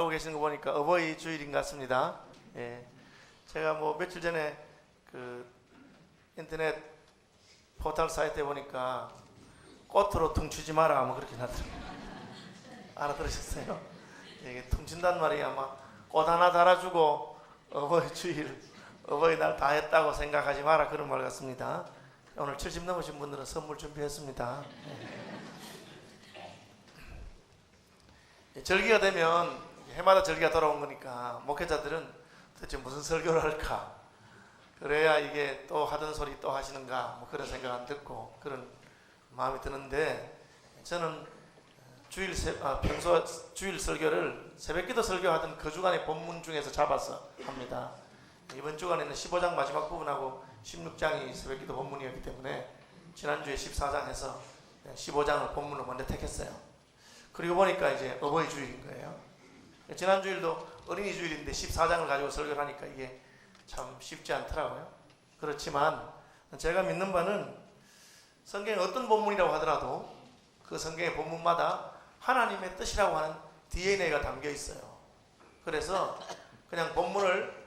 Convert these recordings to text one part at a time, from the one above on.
하고 계시는 거 보니까 어버이 주일인 것 같습니다. 예. 제가 뭐 며칠 전에 그 인터넷 포털 사이트에 보니까 꽃으로 퉁치지 마라 뭐 그렇게 나더라고요. 알아들으셨어요? 이게 퉁친다는 말이 아마 꽃 하나 달아주고 어버이 주일, 어버이날 다 했다고 생각하지 마라 그런 말 같습니다. 오늘 70 넘으신 분들은 선물 준비했습니다. 절기가 되면 해마다 절기가 돌아온 거니까 목회자들은 도대체 무슨 설교를 할까, 그래야 이게 또 하던 소리 또 하시는가 뭐 그런 생각 안 듣고 그런 마음이 드는데, 저는 평소 주일 설교를 새벽기도 설교하던 그 주간의 본문 중에서 잡아서 합니다. 이번 주간에는 15장 마지막 부분하고 16장이 새벽기도 본문이었기 때문에 지난주에 14장 해서 15장을 본문으로 먼저 택했어요. 그리고 보니까 이제 어버이 주일인 거예요. 지난 주일도 어린이 주일인데 14장을 가지고 설교를 하니까 이게 참 쉽지 않더라고요. 그렇지만 제가 믿는 바는 성경의 어떤 본문이라고 하더라도 그 성경의 본문마다 하나님의 뜻이라고 하는 DNA가 담겨 있어요. 그래서 그냥 본문을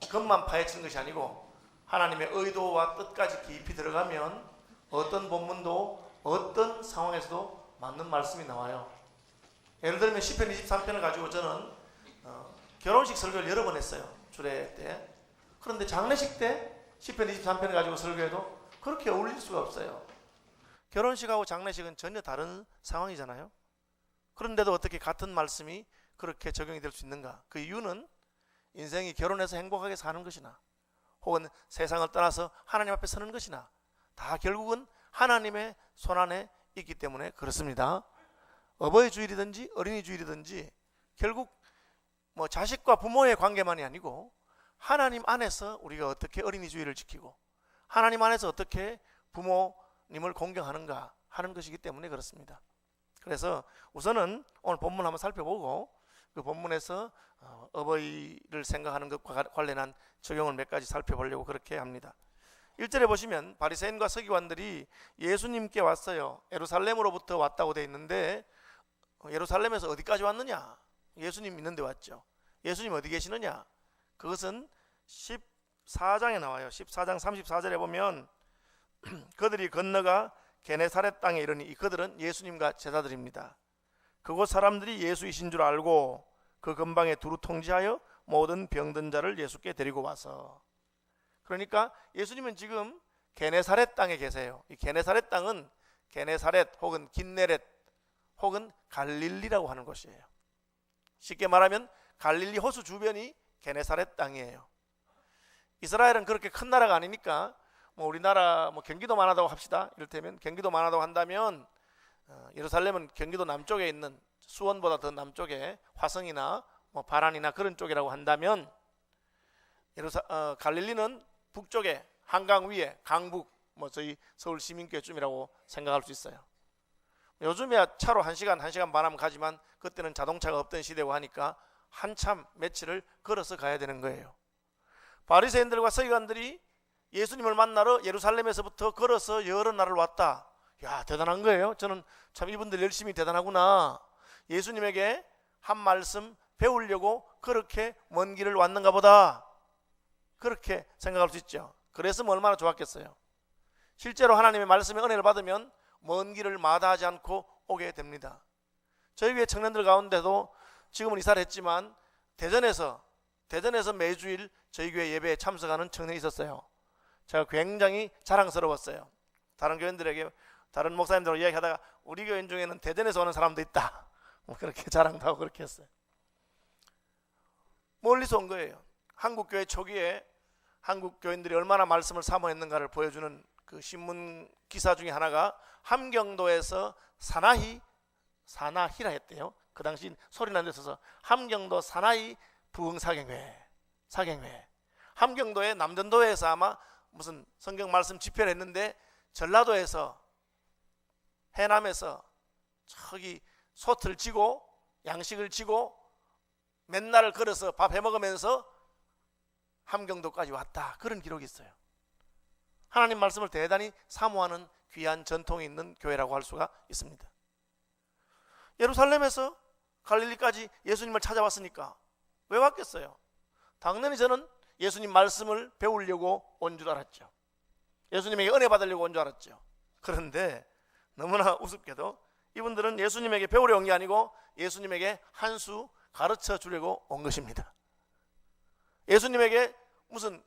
겉만 파헤치는 것이 아니고 하나님의 의도와 뜻까지 깊이 들어가면 어떤 본문도 어떤 상황에서도 맞는 말씀이 나와요. 예를 들면 시편 23편을 가지고 저는 결혼식 설교를 여러 번 했어요. 주례 때. 그런데 장례식 때 시편 23편을 가지고 설교해도 그렇게 어울릴 수가 없어요. 결혼식하고 장례식은 전혀 다른 상황이잖아요. 그런데도 어떻게 같은 말씀이 그렇게 적용이 될 수 있는가? 그 이유는 인생이 결혼해서 행복하게 사는 것이나 혹은 세상을 떠나서 하나님 앞에 서는 것이나 다 결국은 하나님의 손안에 있기 때문에 그렇습니다. 어버이 주일이든지 어린이 주일이든지 결국 뭐 자식과 부모의 관계만이 아니고 하나님 안에서 우리가 어떻게 어린이 주일을 지키고 하나님 안에서 어떻게 부모님을 공경하는가 하는 것이기 때문에 그렇습니다. 그래서 우선은 오늘 본문 한번 살펴보고 그 본문에서 어버이를 생각하는 것과 관련한 적용을 몇 가지 살펴보려고 그렇게 합니다. 1절에 보시면 바리새인과 서기관들이 예수님께 왔어요. 예루살렘으로부터 왔다고 되어 있는데 예루살렘에서 어디까지 왔느냐? 예수님 있는 데 왔죠. 예수님 어디 계시느냐? 그것은 14장에 나와요. 14장 34절에 보면 그들이 건너가 게네사렛 땅에 이르니, 그들은 예수님과 제자들입니다. 그곳 사람들이 예수이신 줄 알고 그 근방에 두루 통지하여 모든 병든 자를 예수께 데리고 와서, 그러니까 예수님은 지금 게네사렛 땅에 계세요. 이 게네사렛 땅은 게네사렛 혹은 긴네렛 혹은 갈릴리라고 하는 곳이에요. 쉽게 말하면 갈릴리 호수 주변이 게네사렛 땅이에요. 이스라엘은 그렇게 큰 나라가 아니니까 뭐 우리나라 뭐 경기도만 하다고 합시다. 이를테면 경기도만 하다고 한다면 예루살렘은 경기도 남쪽에 있는 수원보다 더 남쪽에 화성이나 뭐 바란이나 그런 쪽이라고 한다면 갈릴리는 북쪽에 한강 위에 강북 뭐 저희 서울 시민교회쯤이라고 생각할 수 있어요. 요즘에야 차로 1시간, 1시간 반 하면 가지만 그때는 자동차가 없던 시대고 하니까 한참 며칠을 걸어서 가야 되는 거예요. 바리새인들과 서기관들이 예수님을 만나러 예루살렘에서부터 걸어서 여러 날을 왔다. 야, 대단한 거예요. 저는 참 이분들 열심히 대단하구나. 예수님에게 한 말씀 배우려고 그렇게 먼 길을 왔는가 보다, 그렇게 생각할 수 있죠. 그래서 얼마나 좋았겠어요. 실제로 하나님의 말씀의 은혜를 받으면 먼 길을 마다하지 않고 오게 됩니다. 저희 교회 청년들 가운데도 지금은 이사를 했지만 대전에서 매주일 저희 교회 예배에 참석하는 청년이 있었어요. 제가 굉장히 자랑스러웠어요. 다른 교인들에게, 다른 목사님들하고 이야기하다가 우리 교인 중에는 대전에서 오는 사람도 있다, 뭐 그렇게 자랑도 하고 그렇게 했어요. 멀리서 온 거예요. 한국교회 초기에 한국 교인들이 얼마나 말씀을 사모했는가를 보여주는 그 신문 기사 중에 하나가 함경도에서 사나히라 했대요. 그 당시 소리 난 데 있어서 함경도 사나히 부흥사경회. 함경도에 남전도에서 아마 무슨 성경 말씀 집회를 했는데 전라도에서 해남에서 저기 소틀 지고 양식을 지고 맨날 걸어서 밥 해먹으면서 함경도까지 왔다, 그런 기록이 있어요. 하나님 말씀을 대단히 사모하는 귀한 전통이 있는 교회라고 할 수가 있습니다. 예루살렘에서 갈릴리까지 예수님을 찾아왔으니까. 왜 왔겠어요? 당연히 저는 예수님 말씀을 배우려고 온 줄 알았죠. 예수님에게 은혜 받으려고 온 줄 알았죠. 그런데 너무나 우습게도 이분들은 예수님에게 배우려 온 게 아니고 예수님에게 한 수 가르쳐 주려고 온 것입니다. 예수님에게 무슨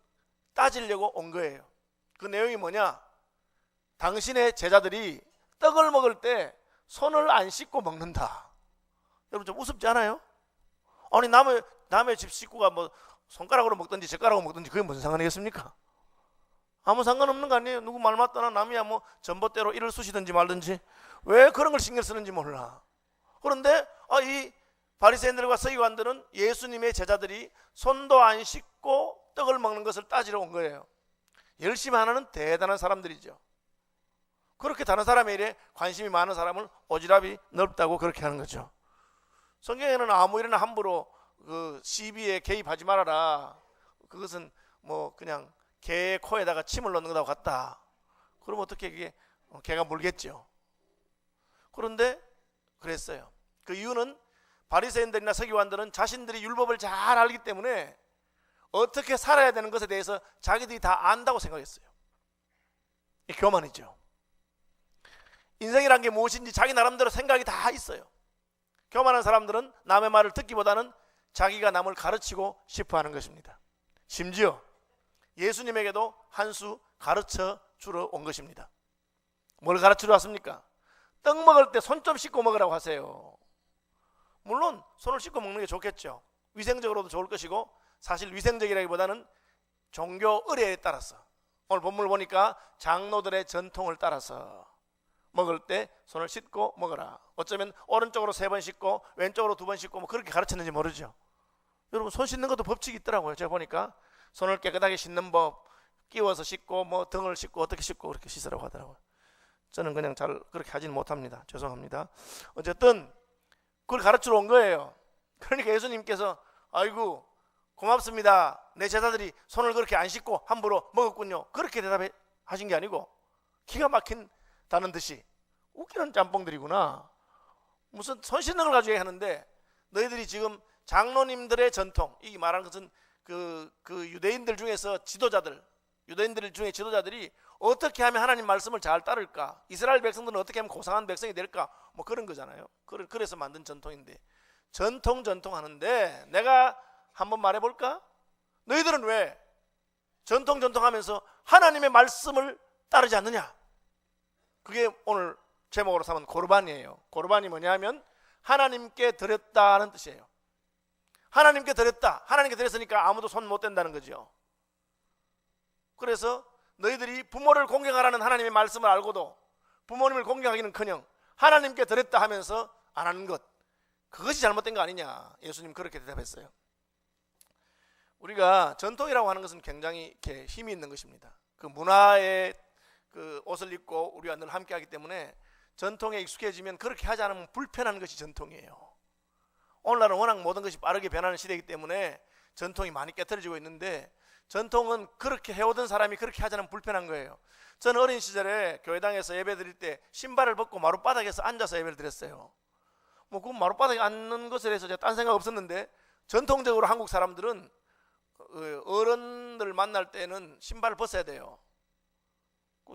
따지려고 온 거예요. 그 내용이 뭐냐? 당신의 제자들이 떡을 먹을 때 손을 안 씻고 먹는다. 여러분 좀 우습지 않아요? 아니 남의 집 식구가 뭐 손가락으로 먹든지 젓가락으로 먹든지 그게 무슨 상관이겠습니까? 아무 상관없는 거 아니에요. 누구 말 맞다나 남이야 뭐 전봇대로 이를 쑤시든지 말든지 왜 그런 걸 신경 쓰는지 몰라. 그런데 이 바리새인들과 서기관들은 예수님의 제자들이 손도 안 씻고 떡을 먹는 것을 따지러 온 거예요. 열심히 하는 대단한 사람들이죠. 그렇게 다른 사람의 일에 관심이 많은 사람을 오지랖이 넓다고 그렇게 하는 거죠. 성경에는 아무 일이나 함부로 그 시비에 개입하지 말아라. 그것은 뭐 그냥 개의 코에다가 침을 넣는 것하고 같다. 그럼 어떻게 이게 개가 물겠죠. 그런데 그랬어요. 그 이유는 바리새인들이나 서기관들은 자신들이 율법을 잘 알기 때문에 어떻게 살아야 되는 것에 대해서 자기들이 다 안다고 생각했어요. 이 교만이죠. 인생이란 게 무엇인지 자기 나름대로 생각이 다 있어요. 교만한 사람들은 남의 말을 듣기보다는 자기가 남을 가르치고 싶어 하는 것입니다. 심지어 예수님에게도 한 수 가르쳐 주러 온 것입니다. 뭘 가르치러 왔습니까? 떡 먹을 때 손 좀 씻고 먹으라고 하세요. 물론 손을 씻고 먹는 게 좋겠죠. 위생적으로도 좋을 것이고, 사실 위생적이라기보다는 종교 의례에 따라서, 오늘 본문을 보니까 장로들의 전통을 따라서 먹을 때 손을 씻고 먹어라. 어쩌면 오른쪽으로 3번 씻고 왼쪽으로 2번 씻고 뭐 그렇게 가르쳤는지 모르죠. 여러분 손 씻는 것도 법칙이 있더라고요. 제가 보니까 손을 깨끗하게 씻는 법, 끼워서 씻고 뭐 등을 씻고 어떻게 씻고 그렇게 씻으라고 하더라고요. 저는 그냥 잘 그렇게 하지는 못합니다. 죄송합니다. 어쨌든 그걸 가르치러 온 거예요. 그러니까 예수님께서 아이고 고맙습니다. 내 제자들이 손을 그렇게 안 씻고 함부로 먹었군요. 그렇게 대답하신 게 아니고 기가 막힌다는 듯이 웃기는 짬뽕들이구나. 무슨 손 씻는 걸 가지고 하는데 너희들이 지금 장로님들의 전통, 이 말하는 것은 그 유대인들 중에서 유대인들 중에 지도자들이 어떻게 하면 하나님 말씀을 잘 따를까? 이스라엘 백성들은 어떻게 하면 고상한 백성이 될까? 뭐 그런 거잖아요. 그래서 만든 전통인데 전통 하는데 내가 한번 말해볼까? 너희들은 왜 전통 하면서 하나님의 말씀을 따르지 않느냐? 그게 오늘 제목으로 삼은 고르반이에요. 고르반이 뭐냐면 하나님께 드렸다는 뜻이에요. 하나님께 드렸다. 하나님께 드렸으니까 아무도 손 못 댄다는 거죠. 그래서 너희들이 부모를 공경하라는 하나님의 말씀을 알고도 부모님을 공경하기는커녕 하나님께 드렸다 하면서 안 하는 것, 그것이 잘못된 거 아니냐. 예수님 그렇게 대답했어요. 우리가 전통이라고 하는 것은 굉장히 이렇게 힘이 있는 것입니다. 그 문화의 그 옷을 입고 우리와 늘 함께하기 때문에 전통에 익숙해지면 그렇게 하지 않으면 불편한 것이 전통이에요. 오늘날은 워낙 모든 것이 빠르게 변하는 시대이기 때문에 전통이 많이 깨트려지고 있는데 전통은 그렇게 해오던 사람이 그렇게 하지 않으면 불편한 거예요. 저는 어린 시절에 교회당에서 예배 드릴 때 신발을 벗고 마룻바닥에서 앉아서 예배를 드렸어요. 뭐 그 마룻바닥에 앉는 것에 대해서 제가 딴 생각 없었는데 전통적으로 한국 사람들은 어른들 만날 때는 신발을 벗어야 돼요.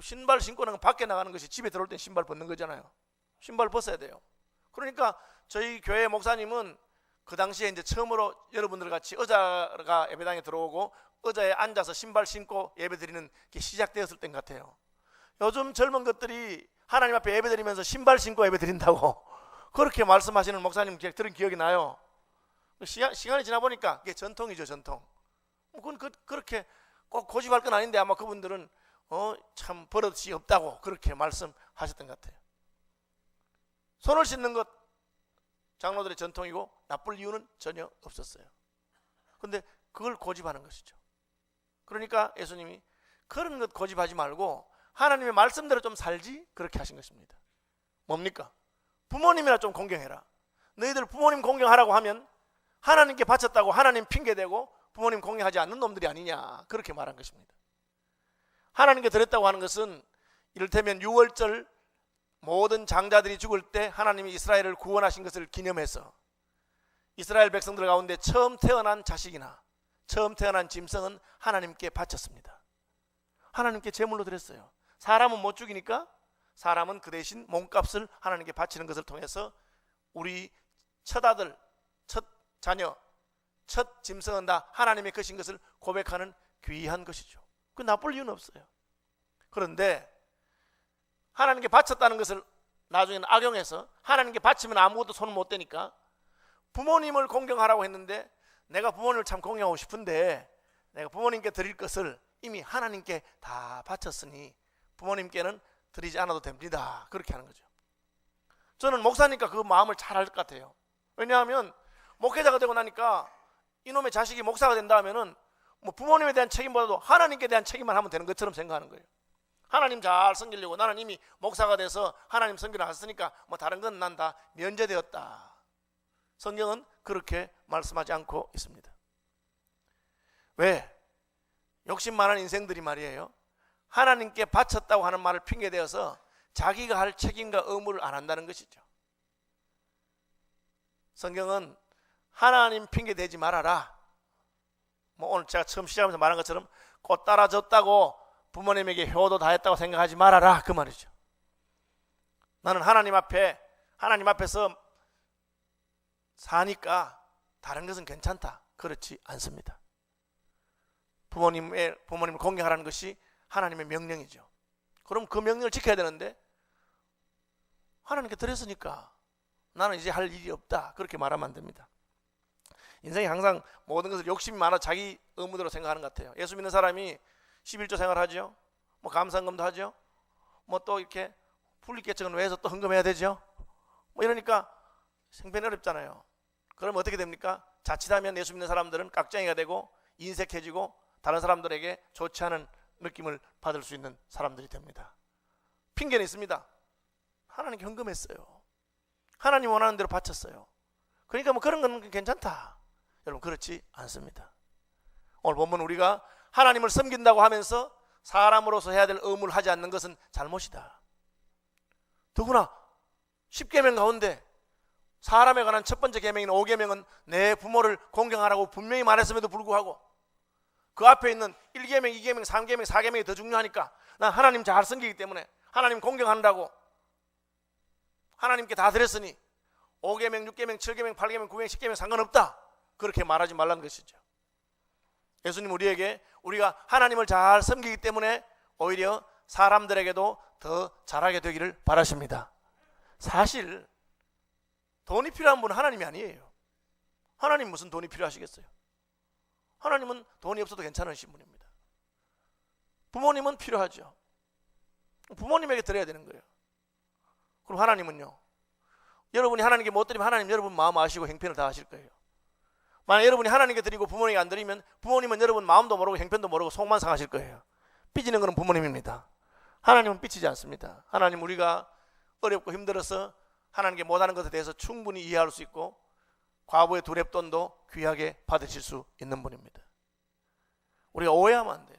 신발 신고는 밖에 나가는 것이 집에 들어올 때 신발 벗는 거잖아요. 신발 벗어야 돼요. 그러니까 저희 교회 목사님은 그 당시에 이제 처음으로 여러분들 같이 의자가 예배당에 들어오고 의자에 앉아서 신발 신고 예배 드리는 게 시작되었을 땐 같아요. 요즘 젊은 것들이 하나님 앞에 예배 드리면서 신발 신고 예배 드린다고 그렇게 말씀하시는 목사님 들은 기억이 나요. 시간이 지나 보니까 그게 전통이죠, 전통. 그건 그렇게 꼭 고집할 건 아닌데 아마 그분들은 참 버릇이 없다고 그렇게 말씀하셨던 것 같아요. 손을 씻는 것 장로들의 전통이고 나쁠 이유는 전혀 없었어요. 그런데 그걸 고집하는 것이죠. 그러니까 예수님이 그런 것 고집하지 말고 하나님의 말씀대로 좀 살지 그렇게 하신 것입니다. 뭡니까? 부모님이나 좀 공경해라. 너희들 부모님 공경하라고 하면 하나님께 바쳤다고 하나님 핑계대고 부모님 공경하지 않는 놈들이 아니냐 그렇게 말한 것입니다. 하나님께 드렸다고 하는 것은 이를테면 유월절 모든 장자들이 죽을 때 하나님이 이스라엘을 구원하신 것을 기념해서 이스라엘 백성들 가운데 처음 태어난 자식이나 처음 태어난 짐승은 하나님께 바쳤습니다. 하나님께 제물로 드렸어요. 사람은 못 죽이니까 사람은 그 대신 몸값을 하나님께 바치는 것을 통해서 우리 첫 아들, 첫 자녀, 첫 짐승은 다 하나님의 것인 것을 고백하는 귀한 것이죠. 그 나쁠 이유는 없어요. 그런데 하나님께 바쳤다는 것을 나중에는 악용해서 하나님께 바치면 아무것도 손을 못 대니까 부모님을 공경하라고 했는데 내가 부모님을 참 공경하고 싶은데 내가 부모님께 드릴 것을 이미 하나님께 다 바쳤으니 부모님께는 드리지 않아도 됩니다. 그렇게 하는 거죠. 저는 목사니까 그 마음을 잘 알 것 같아요. 왜냐하면 목회자가 되고 나니까 이놈의 자식이 목사가 된다 하면은 뭐 부모님에 대한 책임보다도 하나님께 대한 책임만 하면 되는 것처럼 생각하는 거예요. 하나님 잘 섬기려고 나는 이미 목사가 돼서 하나님 섬기러 갔으니까 뭐 다른 건 난 다 면제되었다. 성경은 그렇게 말씀하지 않고 있습니다. 왜? 욕심 많은 인생들이 말이에요, 하나님께 바쳤다고 하는 말을 핑계대어서 자기가 할 책임과 의무를 안 한다는 것이죠. 성경은 하나님 핑계대지 말아라. 뭐 오늘 제가 처음 시작하면서 말한 것처럼 곧 따라줬다고 부모님에게 효도 다 했다고 생각하지 말아라, 그 말이죠. 나는 하나님 앞에서 사니까 다른 것은 괜찮다, 그렇지 않습니다. 부모님을 공경하라는 것이 하나님의 명령이죠. 그럼 그 명령을 지켜야 되는데 하나님께 드렸으니까 나는 이제 할 일이 없다, 그렇게 말하면 안 됩니다. 인생이 항상 모든 것을 욕심이 많아 자기 의무대로 생각하는 것 같아요. 예수 믿는 사람이 11조 생활하죠. 뭐 감사헌금도 하죠. 뭐 또 이렇게 분리개척은 왜 해서 또 헌금해야 되죠. 뭐 이러니까 생편이 어렵잖아요. 그럼 어떻게 됩니까? 자칫하면 예수 믿는 사람들은 깍쟁이가 되고 인색해지고 다른 사람들에게 좋지 않은 느낌을 받을 수 있는 사람들이 됩니다. 핑계는 있습니다. 하나님께 헌금했어요. 하나님 원하는 대로 바쳤어요. 그러니까 뭐 그런 건 괜찮다. 여러분, 그렇지 않습니다. 오늘 본문 우리가 하나님을 섬긴다고 하면서 사람으로서 해야 될 의무를 하지 않는 것은 잘못이다. 더구나 10계명 가운데 사람에 관한 첫 번째 계명인 5계명은 내 부모를 공경하라고 분명히 말했음에도 불구하고 그 앞에 있는 1계명, 2계명, 3계명, 4계명이 더 중요하니까 난 하나님 잘 섬기기 때문에 하나님 공경한다고 하나님께 다 드렸으니 5계명, 6계명, 7계명, 8계명, 9계명, 10계명 상관없다, 그렇게 말하지 말라는 것이죠. 예수님 우리에게 우리가 하나님을 잘 섬기기 때문에 오히려 사람들에게도 더 잘하게 되기를 바라십니다. 사실 돈이 필요한 분은 하나님이 아니에요. 하나님 무슨 돈이 필요하시겠어요? 하나님은 돈이 없어도 괜찮으신 분입니다. 부모님은 필요하죠. 부모님에게 드려야 되는 거예요. 그럼 하나님은요, 여러분이 하나님께 못 드리면 하나님 여러분 마음 아시고 형편을 다 하실 거예요. 만약 여러분이 하나님께 드리고 부모님에게 안 드리면 부모님은 여러분 마음도 모르고 형편도 모르고 속만 상하실 거예요. 삐지는 것은 부모님입니다. 하나님은 삐치지 않습니다. 하나님 우리가 어렵고 힘들어서 하나님께 못하는 것에 대해서 충분히 이해할 수 있고 과부의 두렙돈도 귀하게 받으실 수 있는 분입니다. 우리가 오해하면 안 돼요.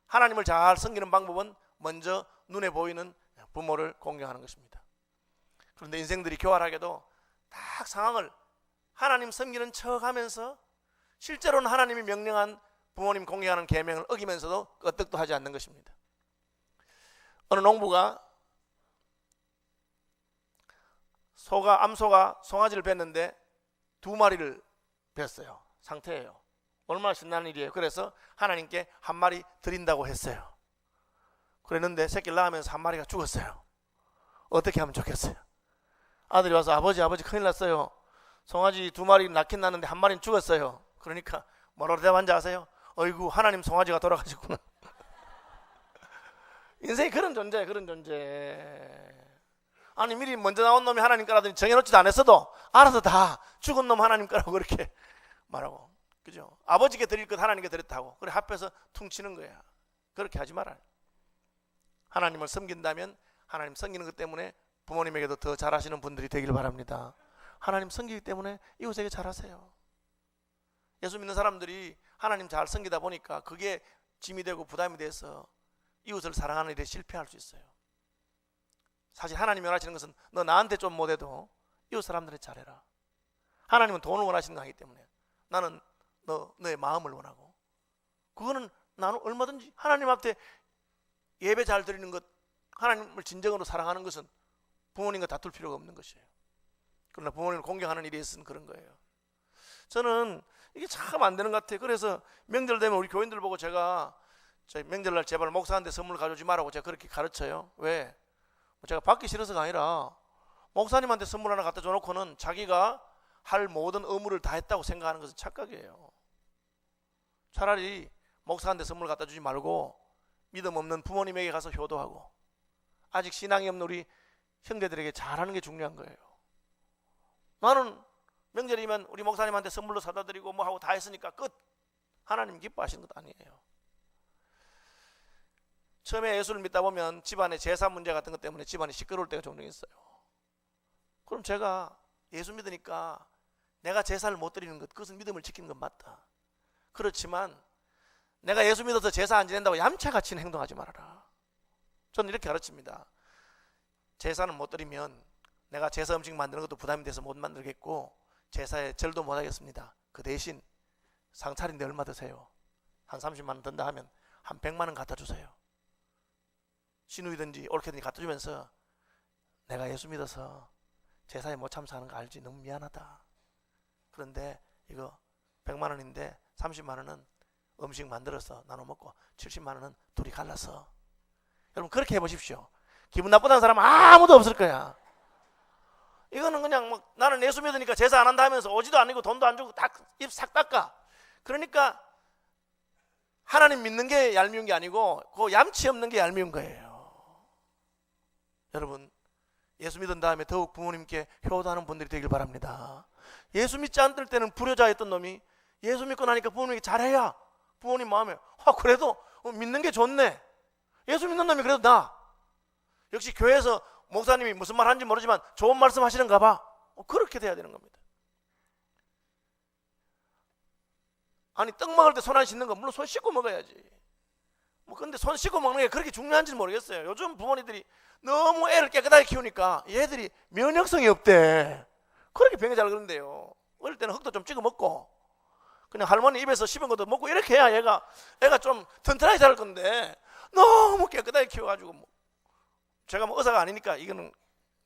하나님을 잘 섬기는 방법은 먼저 눈에 보이는 부모를 공경하는 것입니다. 그런데 인생들이 교활하게도 딱 상황을 하나님 섬기는 척하면서 실제로는 하나님이 명령한 부모님 공경하는 계명을 어기면서도 끄떡도 하지 않는 것입니다. 어느 농부가 암소가 송아지를 뵀는데 2마리를 뵀어요. 상태예요. 얼마나 신나는 일이에요. 그래서 하나님께 1마리 드린다고 했어요. 그랬는데 새끼를 낳으면서 1마리가 죽었어요. 어떻게 하면 좋겠어요? 아들이 와서 아버지 큰일 났어요. 송아지 2마리 낳긴 낳는데 1마리는 죽었어요. 그러니까 뭐라고 대답한지 아세요? 어이구, 하나님 송아지가 돌아가셨구나. 인생이 그런 존재예요. 그런 존재. 아니 미리 먼저 나온 놈이 하나님 거라더니 정해놓지도 않았어도 알아서 다 죽은 놈 하나님 거라고 그렇게 말하고, 그죠? 아버지께 드릴 것 하나님께 드렸다고 그래 합해서 퉁치는 거야. 그렇게 하지 말아요. 하나님을 섬긴다면 하나님 섬기는 것 때문에 부모님에게도 더 잘하시는 분들이 되길 바랍니다. 하나님 섬기기 때문에 이웃에게 잘하세요. 예수 믿는 사람들이 하나님 잘 섬기다 보니까 그게 짐이 되고 부담이 돼서 이웃을 사랑하는 일에 실패할 수 있어요. 사실 하나님이 원하시는 것은 너 나한테 좀 못해도 이웃 사람들한테 잘해라. 하나님은 돈을 원하시는 거 아니기 때문에 나는 너의 마음을 원하고, 그거는 나는 얼마든지 하나님 앞에 예배 잘 드리는 것, 하나님을 진정으로 사랑하는 것은 부모님과 다툴 필요가 없는 것이에요. 그러나 부모님을 공경하는 일에 있어서는 그런 거예요. 저는 이게 참 안 되는 것 같아요. 그래서 명절 되면 우리 교인들 보고 제가 명절날 제발 목사한테 선물 가져오지 말라고 제가 그렇게 가르쳐요. 왜? 제가 받기 싫어서가 아니라 목사님한테 선물 하나 갖다 줘놓고는 자기가 할 모든 의무를 다 했다고 생각하는 것은 착각이에요. 차라리 목사한테 선물 갖다 주지 말고 믿음 없는 부모님에게 가서 효도하고 아직 신앙이 없는 우리 형제들에게 잘하는 게 중요한 거예요. 나는 명절이면 우리 목사님한테 선물로 사다 드리고 뭐 하고 다 했으니까 끝. 하나님 기뻐하시는 것 아니에요. 처음에 예수를 믿다 보면 집안에 제사 문제 같은 것 때문에 집안이 시끄러울 때가 종종 있어요. 그럼 제가 예수 믿으니까 내가 제사를 못 드리는 것, 그것은 믿음을 지키는 건 맞다. 그렇지만 내가 예수 믿어서 제사 안 지낸다고 얌체같이 행동하지 말아라. 저는 이렇게 가르칩니다. 제사는 못 드리면 내가 제사 음식 만드는 것도 부담이 돼서 못 만들겠고 제사에 절도 못 하겠습니다. 그 대신 상차린데 얼마 드세요? 한 30만 원 든다 하면 한 100만 원 갖다 주세요. 시누이든지 옳게든지 갖다 주면서 내가 예수 믿어서 제사에 못 참석하는 거 알지? 너무 미안하다. 그런데 이거 100만 원인데 30만 원은 음식 만들어서 나눠 먹고 70만 원은 둘이 갈라서. 여러분 그렇게 해보십시오. 기분 나쁘다는 사람 아무도 없을 거야. 이거는 그냥 뭐 나는 예수 믿으니까 제사 안 한다 하면서 오지도 않고 돈도 안 주고 딱 입 싹 닦아. 그러니까 하나님 믿는 게 얄미운 게 아니고 그 얌치 없는 게 얄미운 거예요. 여러분 예수 믿은 다음에 더욱 부모님께 효도하는 분들이 되길 바랍니다. 예수 믿지 않을 때는 불효자였던 놈이 예수 믿고 나니까 부모님에게 잘해야 부모님 마음에 그래도 믿는 게 좋네. 예수 믿는 놈이 그래도 나. 역시 교회에서 목사님이 무슨 말 하는지 모르지만 좋은 말씀 하시는가 봐. 그렇게 돼야 되는 겁니다. 아니 떡 먹을 때 손 안 씻는 거 물론 손 씻고 먹어야지. 근데 손 씻고 먹는 게 그렇게 중요한지는 모르겠어요. 요즘 부모님들이 너무 애를 깨끗하게 키우니까 얘들이 면역성이 없대. 그렇게 병이 잘 그런데요. 어릴 때는 흙도 좀 찍어 먹고 그냥 할머니 입에서 씹은 것도 먹고 이렇게 해야 애가 좀 튼튼하게 자랄 건데 너무 깨끗하게 키워가지고 제가 의사가 아니니까 이거는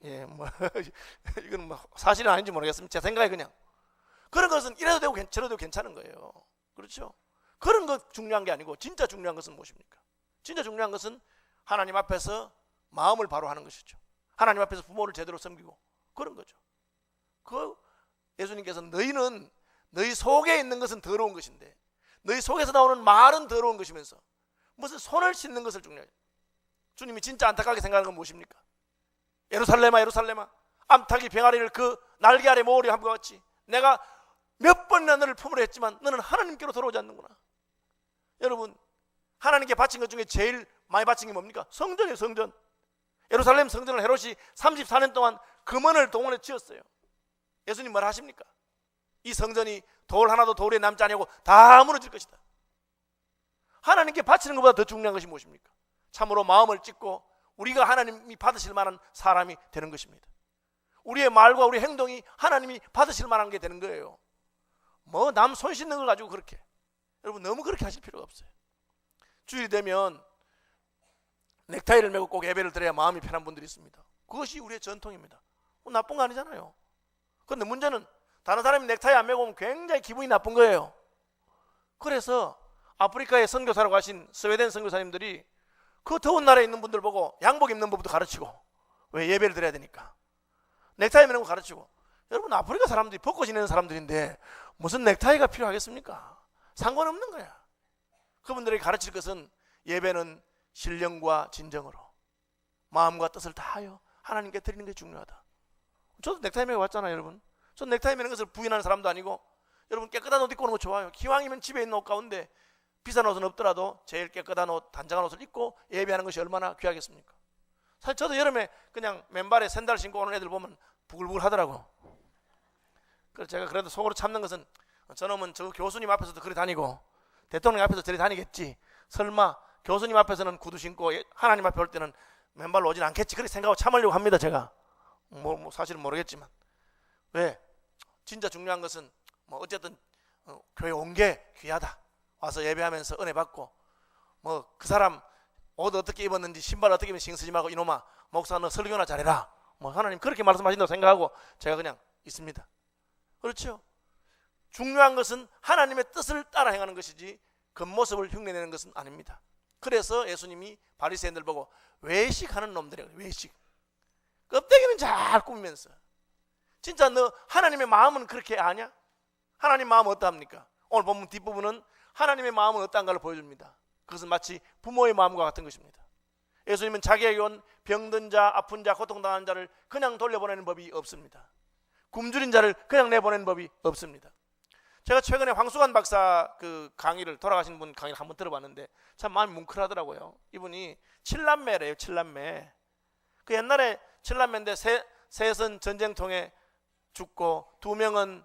이거는 사실은 아닌지 모르겠습니다. 제 생각에 그냥 그런 것은 이래도 되고 저래도 되고 괜찮은 거예요. 그렇죠? 그런 것 중요한 게 아니고 진짜 중요한 것은 무엇입니까? 진짜 중요한 것은 하나님 앞에서 마음을 바로 하는 것이죠. 하나님 앞에서 부모를 제대로 섬기고 그런 거죠. 그 예수님께서 너희는 너희 속에 있는 것은 더러운 것인데 너희 속에서 나오는 말은 더러운 것이면서 무슨 손을 씻는 것을 중요해요. 주님이 진짜 안타깝게 생각하는 건 무엇입니까? 예루살렘아 예루살렘아 암탉이 병아리를 그 날개 아래 모으려 함과 같이 내가 몇 번이나 너를 품으려 했지만 너는 하나님께로 돌아오지 않는구나. 여러분 하나님께 바친 것 중에 제일 많이 바친 게 뭡니까? 성전이에요. 성전. 예루살렘 성전을 헤롯이 34년 동안 금원을 동원해 지었어요. 예수님 뭐라 하십니까? 이 성전이 돌 하나도 돌에 남지 아니하고 다 무너질 것이다. 하나님께 바치는 것보다 더 중요한 것이 무엇입니까? 참으로 마음을 찢고 우리가 하나님이 받으실 만한 사람이 되는 것입니다. 우리의 말과 우리 행동이 하나님이 받으실 만한 게 되는 거예요. 남 손 씻는 걸 가지고 그렇게 여러분 너무 그렇게 하실 필요가 없어요. 주일이 되면 넥타이를 메고 꼭 예배를 드려야 마음이 편한 분들이 있습니다. 그것이 우리의 전통입니다. 나쁜 거 아니잖아요. 그런데 문제는 다른 사람이 넥타이 안 메고 오면 굉장히 기분이 나쁜 거예요. 그래서 아프리카에 선교사로 가신 스웨덴 선교사님들이 그 더운 나라에 있는 분들 보고 양복 입는 법부터 가르치고 왜 예배를 드려야 되니까 넥타이 매는 거 가르치고. 여러분 아프리카 사람들이 벗고 지내는 사람들인데 무슨 넥타이가 필요하겠습니까? 상관없는 거야. 그분들에게 가르칠 것은 예배는 신령과 진정으로 마음과 뜻을 다하여 하나님께 드리는 게 중요하다. 저도 넥타이 매고 왔잖아요. 여러분 전 넥타이 매는 것을 부인하는 사람도 아니고 여러분 깨끗한 옷 입고 오는 거 좋아요. 기왕이면 집에 있는 옷 가운데 비싼 옷은 없더라도 제일 깨끗한 옷, 단정한 옷을 입고 예배하는 것이 얼마나 귀하겠습니까? 사실 저도 여름에 그냥 맨발에 샌들 신고 오는 애들 보면 부글부글 하더라고. 그래서 제가 그래도 속으로 참는 것은 저놈은 저 교수님 앞에서도 그리 다니고 대통령 앞에서 저리 다니겠지. 설마 교수님 앞에서는 구두 신고 하나님 앞에 올 때는 맨발로 오진 않겠지. 그렇게 생각하고 참으려고 합니다. 제가 사실은 모르겠지만 왜? 진짜 중요한 것은 뭐 어쨌든 교회 온 게 귀하다. 와서 예배하면서 은혜 받고 뭐 그 사람 옷 어떻게 입었는지 신발 어떻게 입으면 신경 쓰지 말고 이놈아 목사 너 설교나 잘해라. 뭐 하나님 그렇게 말씀하신다고 생각하고 제가 그냥 있습니다. 그렇죠? 중요한 것은 하나님의 뜻을 따라 행하는 것이지 겉모습을 흉내내는 것은 아닙니다. 그래서 예수님이 바리새인들 보고 외식하는 놈들이에요. 외식. 껍데기는 잘 꾸미면서 진짜 너 하나님의 마음은 그렇게 아냐? 하나님 마음은 어떠합니까? 오늘 본문 뒷부분은 하나님의 마음은 어떠한가를 보여줍니다. 그것은 마치 부모의 마음과 같은 것입니다. 예수님은 자기에게 온 병든 자, 아픈 자, 고통당하는 자를 그냥 돌려보내는 법이 없습니다. 굶주린 자를 그냥 내보내는 법이 없습니다. 제가 최근에 황수관 박사 그 강의를, 돌아가신 분 강의를 한번 들어봤는데 참 마음이 뭉클하더라고요. 이분이 7남매래요. 7남매. 그 옛날에 7남매인데 셋은 전쟁통에 죽고 2명은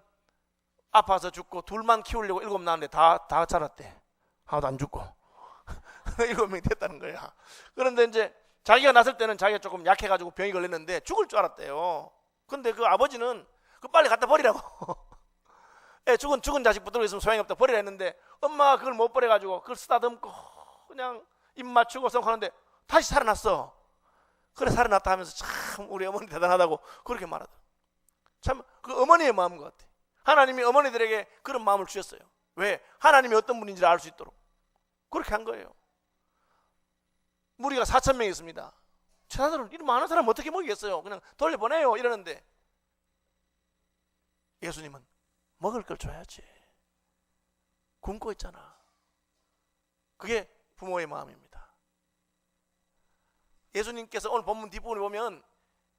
아파서 죽고 둘만 키우려고 7 낳았는데 다 자랐대. 하나도 안 죽고 7명이 됐다는 거야. 그런데 이제 자기가 낳았을 때는 자기가 조금 약해가지고 병이 걸렸는데 죽을 줄 알았대요. 근데 그 아버지는 그 빨리 갖다 버리라고. 죽은 자식 붙들고 있으면 소용이 없다 버리라 했는데 엄마가 그걸 못 버려가지고 그걸 쓰다듬고 그냥 입 맞추고 성하는데 다시 살아났어. 그래 살아났다 하면서 참 우리 어머니 대단하다고 그렇게 말하다. 참 그 어머니의 마음 같아. 하나님이 어머니들에게 그런 마음을 주셨어요. 왜? 하나님이 어떤 분인지를 알 수 있도록 그렇게 한 거예요. 무리가 4,000명이 있습니다. 제자들은 이런 많은 사람 어떻게 먹이겠어요? 그냥 돌려보내요 이러는데 예수님은 먹을 걸 줘야지. 굶고 있잖아. 그게 부모의 마음입니다. 예수님께서 오늘 본문 뒷부분에 보면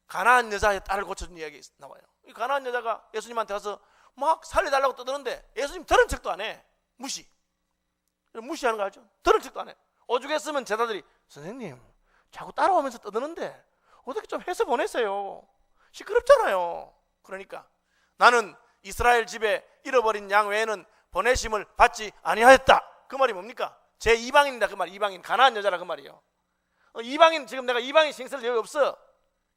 가나안 여자의 딸을 고쳐준 이야기 나와요. 이 가나안 여자가 예수님한테 가서 막 살려달라고 떠드는데 예수님 들은 척도 안 해. 무시하는 거 알죠? 들은 척도 안 해. 오죽했으면 제자들이 선생님 자꾸 따라오면서 떠드는데 어떻게 좀 해서 보내세요. 시끄럽잖아요. 그러니까 나는 이스라엘 집에 잃어버린 양 외에는 보내심을 받지 아니하였다. 그 말이 뭡니까? 제 이방인이다 그 말. 이방인 가나안 여자라 그 말이에요. 이방인 지금 내가 이방인 신경 쓸 여유 없어.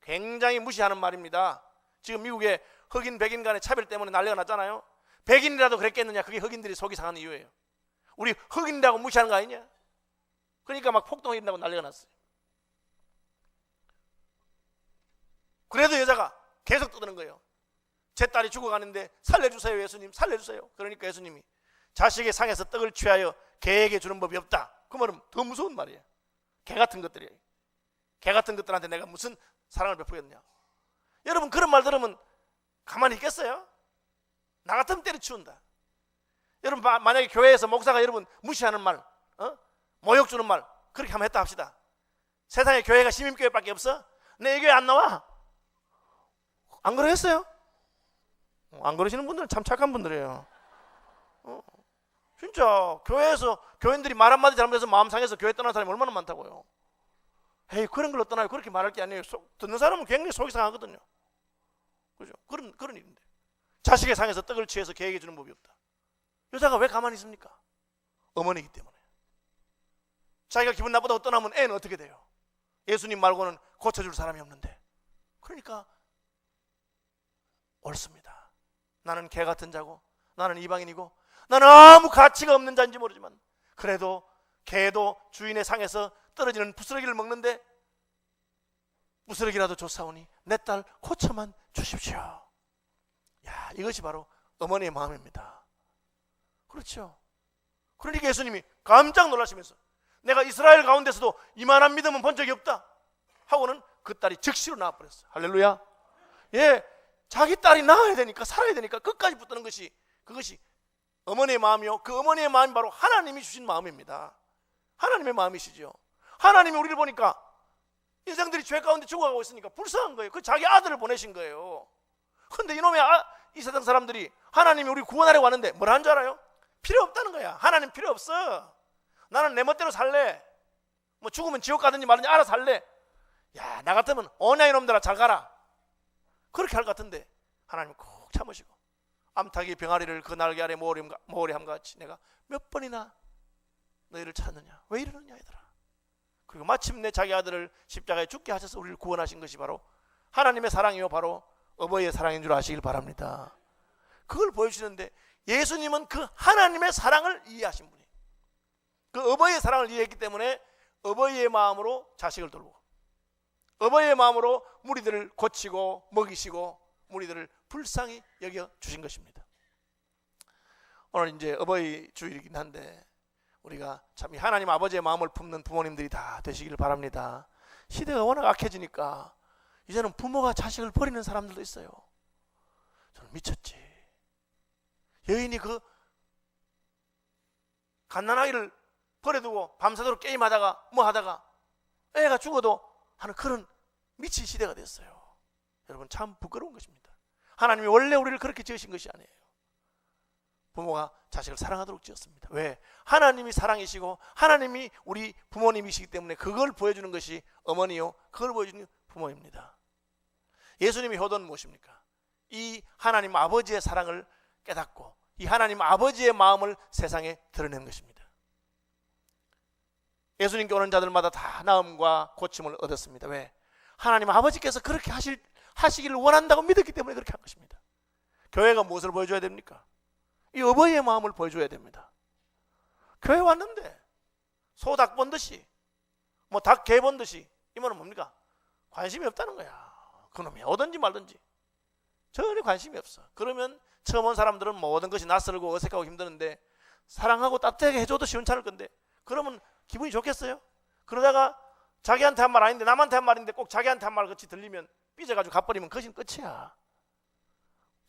굉장히 무시하는 말입니다. 지금 미국에 흑인 백인 간의 차별 때문에 난리가 났잖아요. 백인이라도 그랬겠느냐. 그게 흑인들이 속이 상하는 이유예요. 우리 흑인이라고 무시하는 거 아니냐. 그러니까 막 폭동이 일어나고 난리가 났어요. 그래도 여자가 계속 떠드는 거예요. 제 딸이 죽어가는데 살려주세요 예수님 살려주세요. 그러니까 예수님이 자식의 상에서 떡을 취하여 개에게 주는 법이 없다. 그 말은 더 무서운 말이에요. 개 같은 것들이에요. 개 같은 것들한테 내가 무슨 사랑을 베푸겠냐. 여러분 그런 말 들으면 가만히 있겠어요? 나 같으면 때려치운다. 여러분 만약에 교회에서 목사가 여러분 무시하는 말, 모욕 주는 말 그렇게 한번 했다 합시다. 세상에 교회가 시민교회밖에 없어? 내 이 교회 안 나와? 안 그러겠어요? 안 그러시는 분들은 참 착한 분들이에요. 진짜 교회에서 교인들이 말 한마디 잘못해서 마음 상해서 교회 떠나는 사람이 얼마나 많다고요. 에이 그런 걸로 떠나요. 그렇게 말할 게 아니에요. 듣는 사람은 굉장히 속이 상하거든요. 그죠? 그런 일인데 자식의 상에서 떡을 취해서 개에게 주는 법이 없다. 여자가 왜 가만히 있습니까? 어머니이기 때문에. 자기가 기분 나쁘다고 떠나면 애는 어떻게 돼요? 예수님 말고는 고쳐줄 사람이 없는데. 그러니까 옳습니다. 나는 개 같은 자고 나는 이방인이고 나는 아무 가치가 없는 자인지 모르지만 그래도 개도 주인의 상에서 떨어지는 부스러기를 먹는데 부스러기라도 줬사오니 내 딸 고쳐만 주십시오. 야, 이것이 바로 어머니의 마음입니다. 그렇죠? 그러니까 예수님이 깜짝 놀라시면서 내가 이스라엘 가운데서도 이만한 믿음은 본 적이 없다 하고는 그 딸이 즉시로 나와버렸어요. 할렐루야. 예, 자기 딸이 나아야 되니까 살아야 되니까 끝까지 붙드는 것이 그것이 어머니의 마음이요. 그 어머니의 마음이 바로 하나님이 주신 마음입니다. 하나님의 마음이시죠. 하나님이 우리를 보니까 인생들이 죄 가운데 죽어가고 있으니까 불쌍한 거예요. 그 자기 아들을 보내신 거예요. 그런데 이놈의 이 세상 사람들이 하나님이 우리 구원하려고 하는데 뭘 한 줄 알아요? 필요 없다는 거야. 하나님 필요 없어. 나는 내 멋대로 살래. 뭐 죽으면 지옥 가든지 말든지 알아서 살래. 야, 나 같으면 오냐 이놈들아 잘 가라. 그렇게 할 것 같은데 하나님 꼭 참으시고 암탉이 병아리를 그 날개 아래 모래함과 같이 내가 몇 번이나 너희를 찾느냐. 왜 이러느냐 얘들아. 그리고 마침내 자기 아들을 십자가에 죽게 하셔서 우리를 구원하신 것이 바로 하나님의 사랑이요 바로 어버이의 사랑인 줄 아시길 바랍니다. 그걸 보여주시는데 예수님은 그 하나님의 사랑을 이해하신 분이에요. 그 어버이의 사랑을 이해했기 때문에 어버이의 마음으로 자식을 돌보고 어버이의 마음으로 무리들을 고치고 먹이시고 무리들을 불쌍히 여겨 주신 것입니다. 오늘 이제 어버이 주일이긴 한데 우리가 참 하나님 아버지의 마음을 품는 부모님들이 다 되시기를 바랍니다. 시대가 워낙 악해지니까 이제는 부모가 자식을 버리는 사람들도 있어요. 저는 미쳤지. 여인이 그 갓난아기를 버려두고 밤새도록 게임하다가 뭐 하다가 애가 죽어도 하는 그런 미친 시대가 됐어요. 여러분 참 부끄러운 것입니다. 하나님이 원래 우리를 그렇게 지으신 것이 아니에요. 부모가 자식을 사랑하도록 지었습니다. 왜? 하나님이 사랑이시고 하나님이 우리 부모님이시기 때문에 그걸 보여주는 것이 어머니요, 그걸 보여주는 부모입니다. 예수님의 효도는 무엇입니까? 이 하나님 아버지의 사랑을 깨닫고 이 하나님 아버지의 마음을 세상에 드러내는 것입니다. 예수님께 오는 자들마다 다 나음과 고침을 얻었습니다. 왜? 하나님 아버지께서 그렇게 하시기를 원한다고 믿었기 때문에 그렇게 한 것입니다. 교회가 무엇을 보여줘야 됩니까? 이 어버이의 마음을 보여줘야 됩니다. 교회 왔는데 소 닭 본듯이 뭐 닭 개 본듯이 이 말은 뭡니까? 관심이 없다는 거야. 그놈이 오든지 말든지 전혀 관심이 없어. 그러면 처음 온 사람들은 모든 것이 낯설고 어색하고 힘드는데 사랑하고 따뜻하게 해줘도 시원찮을 건데 그러면 기분이 좋겠어요? 그러다가 자기한테 한 말 아닌데 남한테 한 말인데 꼭 자기한테 한 말 같이 들리면 삐져가지고 가버리면 그것이 끝이야.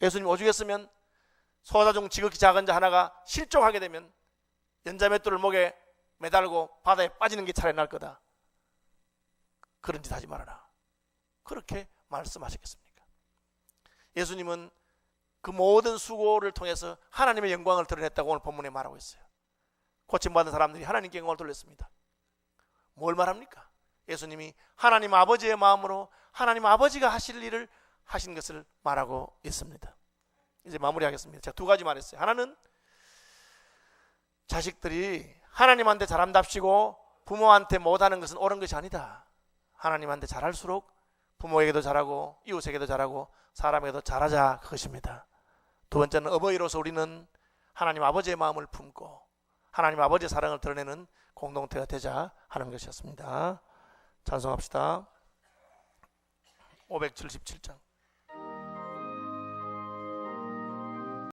예수님 오죽했으면 소자 중 지극히 작은 자 하나가 실족하게 되면 연자맷돌을 목에 매달고 바다에 빠지는 게 차라리 날 거다. 그런 짓 하지 말아라. 그렇게 말씀하셨겠습니까? 예수님은 그 모든 수고를 통해서 하나님의 영광을 드러냈다고 오늘 본문에 말하고 있어요. 고침받은 사람들이 하나님께 영광을 돌렸습니다. 뭘 말합니까? 예수님이 하나님 아버지의 마음으로 하나님 아버지가 하실 일을 하신 것을 말하고 있습니다. 이제 마무리하겠습니다. 제가 두 가지 말했어요. 하나는 자식들이 하나님한테 잘한답시고 부모한테 못하는 것은 옳은 것이 아니다. 하나님한테 잘할수록 부모에게도 잘하고 이웃에게도 잘하고 사람에게도 잘하자, 그것입니다. 두 번째는 어버이로서 우리는 하나님 아버지의 마음을 품고 하나님 아버지의 사랑을 드러내는 공동체가 되자 하는 것이었습니다. 찬송합시다. 577장.